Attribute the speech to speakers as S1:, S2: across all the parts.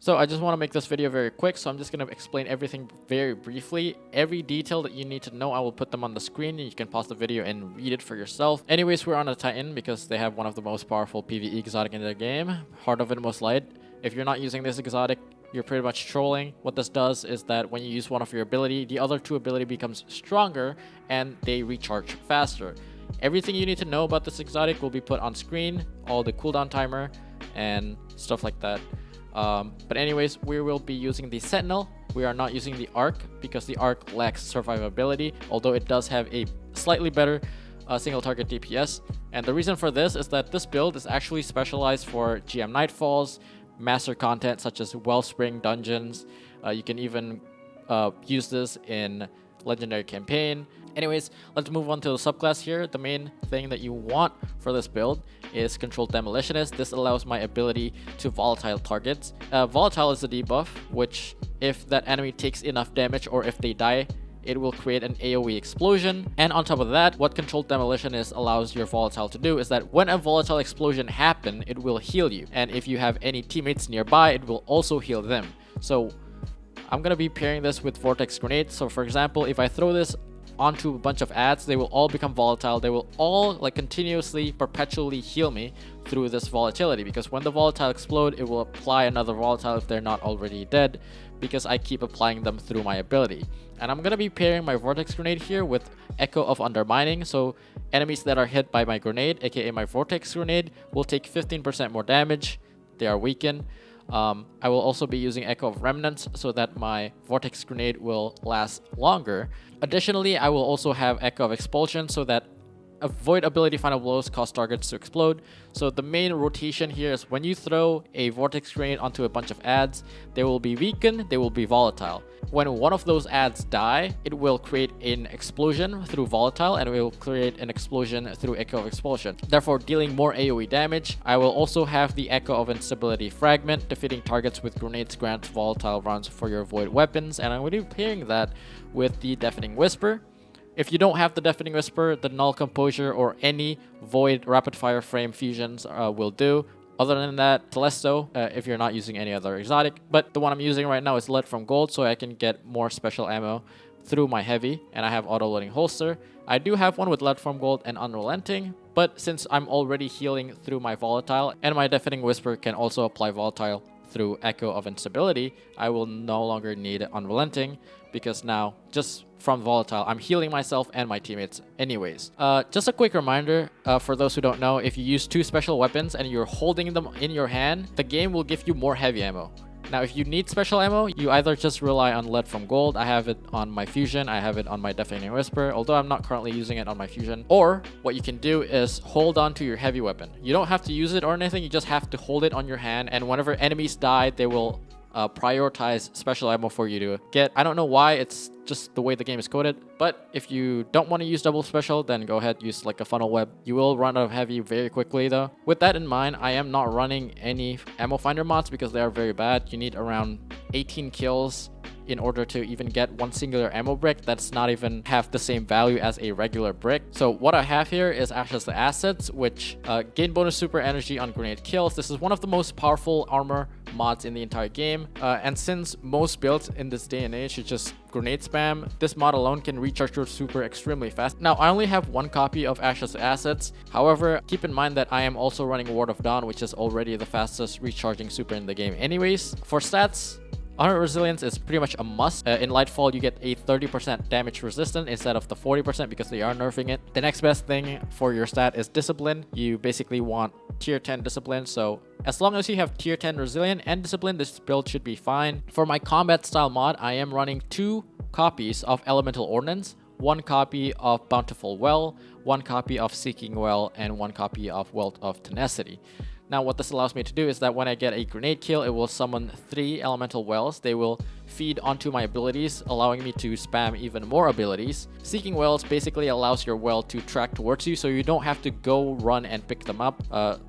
S1: So I just want to make this video very quick, so I'm just going to explain everything very briefly. Every detail that you need to know, I will put them on the screen and you can pause the video and read it for yourself. Anyways, we're on a Titan because they have one of the most powerful PvE exotic in the game, Heart of Inmost Light. If you're not using this exotic, you're pretty much trolling. What this does is that when you use one of your ability, the other two ability becomes stronger and they recharge faster. Everything you need to know about this exotic will be put on screen, all the cooldown timer and stuff like that. But anyways, we will be using the Sentinel. We are not using the Arc because the Arc lacks survivability, although it does have a slightly better single target DPS. And the reason for this is that this build is actually specialized for GM Nightfalls, master content such as Wellspring dungeons. You can even use this in legendary campaign. Anyways, let's move on to the subclass here. The main thing that you want for this build is Controlled Demolitionist. This allows my ability to volatile targets. Volatile is a debuff, which if that enemy takes enough damage or if they die, it will create an AoE explosion. And on top of that, what Controlled Demolitionist allows your volatile to do is that when a volatile explosion happens, it will heal you. And if you have any teammates nearby, it will also heal them. So I'm going to be pairing this with Vortex Grenade. So for example, if I throw this onto a bunch of ads, they will all become volatile. They will all continuously, perpetually heal me through this volatility, because when the volatile explode, it will apply another volatile if they're not already dead, because I keep applying them through my ability. And I'm going to be pairing my Vortex Grenade here with Echo of Undermining, so enemies that are hit by my grenade, aka my Vortex Grenade, will take 15% more damage. They are weakened. I will also be using Echo of Remnants so that my Vortex Grenade will last longer. Additionally, I will also have Echo of Expulsion so that avoid ability final blows cause targets to explode. So the main rotation here is when you throw a Vortex Grenade onto a bunch of ads, they will be weakened, they will be volatile. When one of those ads die, it will create an explosion through volatile and it will create an explosion through Echo of Expulsion, therefore dealing more AoE damage. I will also have the Echo of Instability Fragment. Defeating targets with grenades grants volatile rounds for your void weapons, and I'm going to be pairing that with the Deafening Whisper. If you don't have the Deafening Whisper, the Null Composure or any Void Rapid Fire Frame fusions will do. Other than that, Telesto, if you're not using any other exotic. But the one I'm using right now is Lead from Gold, so I can get more special ammo through my heavy, and I have auto-loading holster. I do have one with Lead from Gold and Unrelenting, but since I'm already healing through my Volatile, and my Deafening Whisper can also apply Volatile through Echo of Instability, I will no longer need Unrelenting, because now, just from Volatile, I'm healing myself and my teammates anyways. Just a quick reminder, for those who don't know, if you use two special weapons and you're holding them in your hand, the game will give you more heavy ammo. Now, if you need special ammo, you either just rely on Lead from Gold. I have it on my Fusion. I have it on my Deafening Whisper, although I'm not currently using it on my Fusion. Or what you can do is hold on to your heavy weapon. You don't have to use it or anything. You just have to hold it on your hand, and whenever enemies die, they will prioritize special ammo for you to get. I don't know why, it's just the way the game is coded, but if you don't want to use double special, then go ahead, use like a funnel web. You will run out of heavy very quickly though. With that in mind, I am not running any ammo finder mods because they are very bad. You need around 18 kills in order to even get one singular ammo brick that's not even half the same value as a regular brick. So what I have here is Ashes to Assets, which gain bonus super energy on grenade kills. This is one of the most powerful armor mods in the entire game, and since most builds in this day and age is just grenade spam, this mod alone can recharge your super extremely fast. Now, I only have one copy of Ashes to Assets. However, keep in mind that I am also running Ward of Dawn, which is already the fastest recharging super in the game anyways. For stats, 100 Resilience is pretty much a must. In Lightfall, you get a 30% damage resistant instead of the 40% because they are nerfing it. The next best thing for your stat is Discipline. You basically want tier 10 Discipline, so as long as you have tier 10 Resilient and Discipline, this build should be fine. For my combat style mod, I am running 2 copies of Elemental Ordnance, 1 copy of Bountiful Well, 1 copy of Seeking Well, and 1 copy of Wealth of Tenacity. Now, what this allows me to do is that when I get a grenade kill, it will summon 3 elemental wells. They will feed onto my abilities, allowing me to spam even more abilities. Seeking Wells basically allows your well to track towards you, so you don't have to go run and pick them up.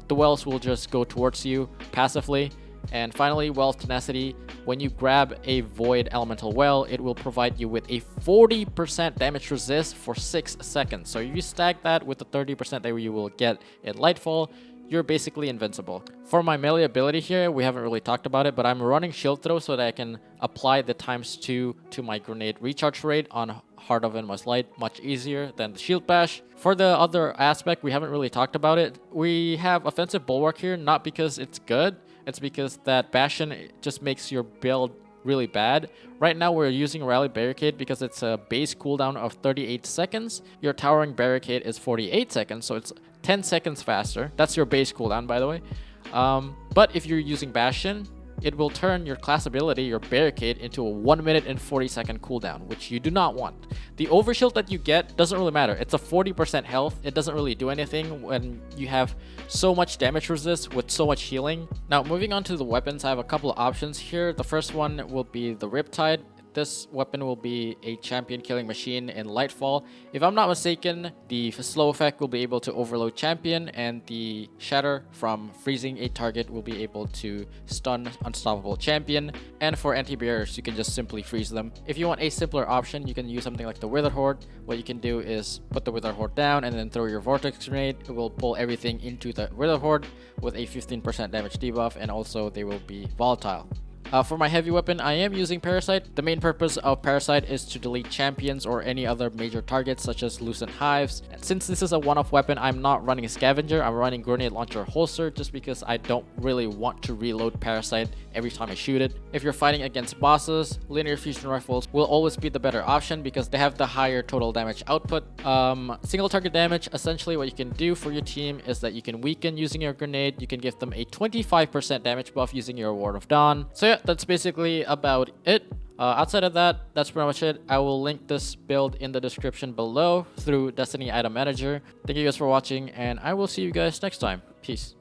S1: The wells will just go towards you passively. And finally, Wealth Tenacity. When you grab a Void Elemental Well, it will provide you with a 40% damage resist for 6 seconds. So if you stack that with the 30% that you will get in Lightfall, you're basically invincible. For my melee ability here, we haven't really talked about it, but I'm running shield throw so that I can apply the ×2 to my grenade recharge rate on Heart of Inmost Light much easier than the shield bash. For the other aspect, we haven't really talked about it. We have offensive bulwark here, not because it's good, it's because that bastion just makes your build really bad. Right now we're using Rally Barricade because it's a base cooldown of 38 seconds. Your Towering Barricade is 48 seconds, so it's 10 seconds faster. That's your base cooldown, by the way. But if you're using Bastion, it will turn your class ability, your Barricade, into a 1 minute and 40-second cooldown, which you do not want. The overshield that you get doesn't really matter. It's a 40% health. It doesn't really do anything when you have so much damage resist with so much healing. Now, moving on to the weapons, I have a couple of options here. The first one will be the Riptide. This weapon will be a champion killing machine in Lightfall. If I'm not mistaken, the slow effect will be able to overload champion, and the shatter from freezing a target will be able to stun unstoppable champion. And for anti-barriers, you can just simply freeze them. If you want a simpler option, you can use something like the Wither Horde. What you can do is put the Wither Horde down and then throw your Vortex Grenade. It will pull everything into the Wither Horde with a 15% damage debuff, and also they will be volatile. For my heavy weapon, I am using Parasite. The main purpose of Parasite is to delete champions or any other major targets such as Lucent Hives. And since this is a one-off weapon, I'm not running a Scavenger. I'm running Grenade Launcher Holster just because I don't really want to reload Parasite every time I shoot it. If you're fighting against bosses, Linear Fusion Rifles will always be the better option because they have the higher total damage output. Single target damage, essentially what you can do for your team is that you can weaken using your grenade. You can give them a 25% damage buff using your Ward of Dawn. So yeah, that's basically about it. Outside of that, that's pretty much it. I will link this build in the description below through Destiny Item Manager. Thank you guys for watching, and I will see you guys next time. Peace.